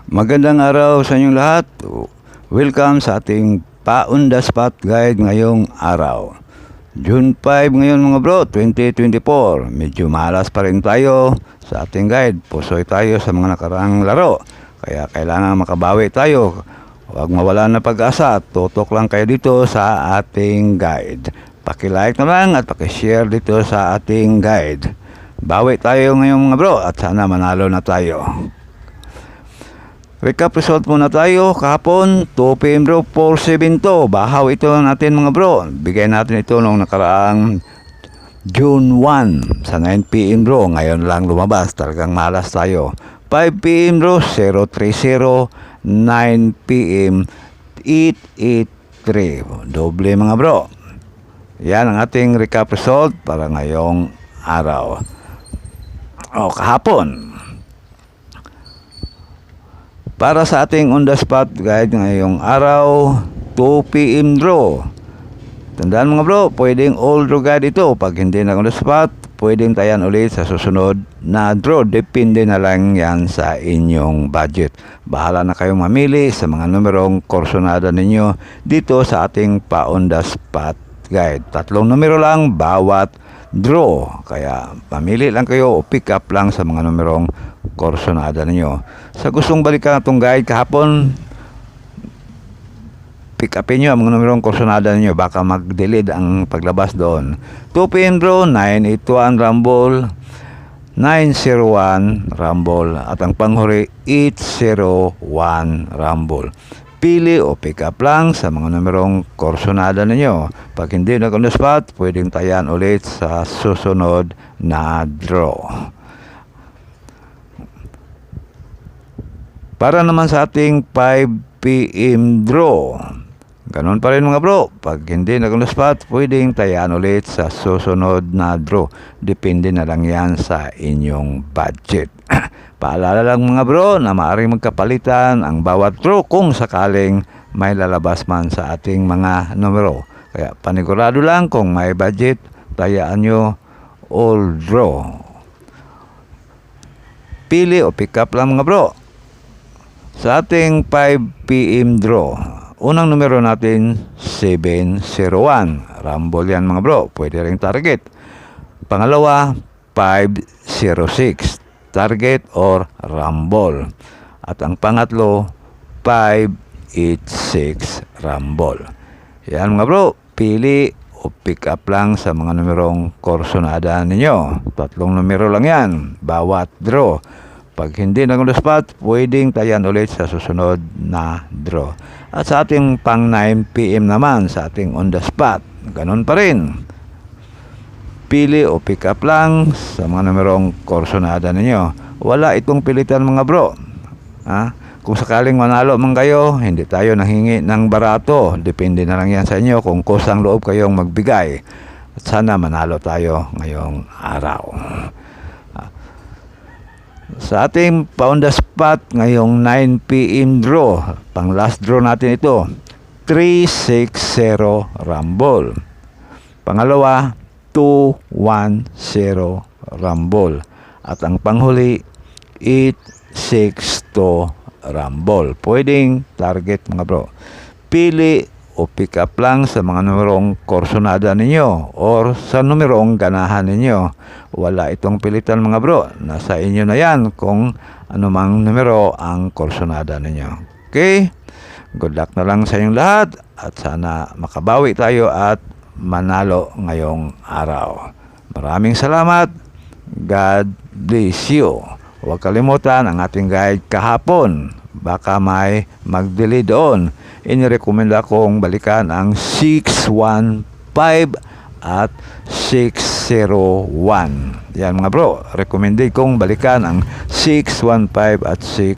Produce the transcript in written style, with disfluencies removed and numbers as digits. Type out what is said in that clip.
Magandang araw sa inyong lahat. Welcome sa ating On the Spot Guide ngayong araw. June 5 ngayon mga bro, 2024. Medyo malas pa rin tayo sa ating guide. Pusoy tayo sa mga nakaraang laro. Kaya kailangan makabawi tayo. Huwag mawala na pag-asa. Tutok lang kayo dito sa ating guide. Paki-like na lang at paki-share dito sa ating guide. Bawi tayo ngayong mga bro at sana manalo na tayo. Recap result muna tayo. Kahapon 2 PM bro, 472. Bahaw ito natin mga bro. Bigay natin ito nung nakaraang June 1 sa 9 PM bro. Ngayon lang lumabas. Talagang malas tayo. 5 PM bro, 030. 9 PM 883. Doble mga bro. Yan ang ating recap result para ngayong araw. Kahapon. Para sa ating on the spot guide ngayong araw, 2 PM draw. Tandaan mga bro, pwedeng all draw guide ito. Pag hindi na on the spot, pwedeng tayan ulit sa susunod na draw. Depende na lang yan sa inyong budget. Bahala na kayong mamili sa mga numerong korsonada ninyo dito sa ating on the spot guide. 3 numero lang bawat draw. Kaya pamili lang kayo o pick up lang sa mga numerong korsonada ninyo. Sa gustong balikan itong guide kahapon, pick upin nyo ang mga numerong korsonada ninyo. Baka mag-delete ang paglabas doon. 2 PM draw, 981 rumble, 901 rumble, at ang panghuri 801 rumble. Pili o pick up lang sa mga numerong korsonada ninyo. Pag hindi na on the spot, pwedeng tayan ulit sa susunod na draw. Para naman sa ating 5 PM draw, ganun pa rin mga bro. Pag hindi na on the spot, pwedeng tayan ulit sa susunod na draw. Depende na lang yan sa inyong budget. Paalala lang mga bro na maaaring magkapalitan ang bawat draw kung sakaling may lalabas man sa ating mga numero. Kaya panigurado lang kung may budget, tayaan nyo all draw. Pili o pick up lang mga bro. Sa ating 5 PM draw, unang numero natin 701. Rumble yan mga bro, pwede ring target. Pangalawa 506. Target or rumble. At ang pangatlo 586 rumble. Yan mga bro, pili o pick up lang sa mga numerong korsonada ninyo. 3 numero lang yan bawat draw. Pag hindi na on the spot, pwedeng tayan ulit sa susunod na draw. At sa ating pang 9 PM naman, sa ating on the spot, ganun pa rin. Pili o pick up lang sa mga numerong korsonada ninyo. Wala itong pilitan mga bro. Kung sakaling manalo man kayo, hindi tayo nanghingi ng barato. Depende na lang yan sa inyo kung kusang loob kayong magbigay. At sana manalo tayo ngayong araw. Sa ating on the spot ngayong 9 PM draw, pang last draw natin ito, 360 rumble. Pangalawa 210 rumble. At ang panghuli 862 rumble. Pwedeng target mga bro. Pili o pick up lang sa mga numerong korsonada ninyo or sa numerong ganahan ninyo. Wala itong pilitan mga bro. Nasa inyo na yan kung anumang numero ang korsonada ninyo. Okay? Good luck na lang sa inyong lahat at sana makabawi tayo at manalo ngayong araw. Maraming salamat. God bless you. Huwag kalimutan ang ating guide kahapon. Baka may mag-delay doon. Inirekomenda kong balikan ang 615 at 601. Yan mga bro. Recommended kong balikan ang 615 at 6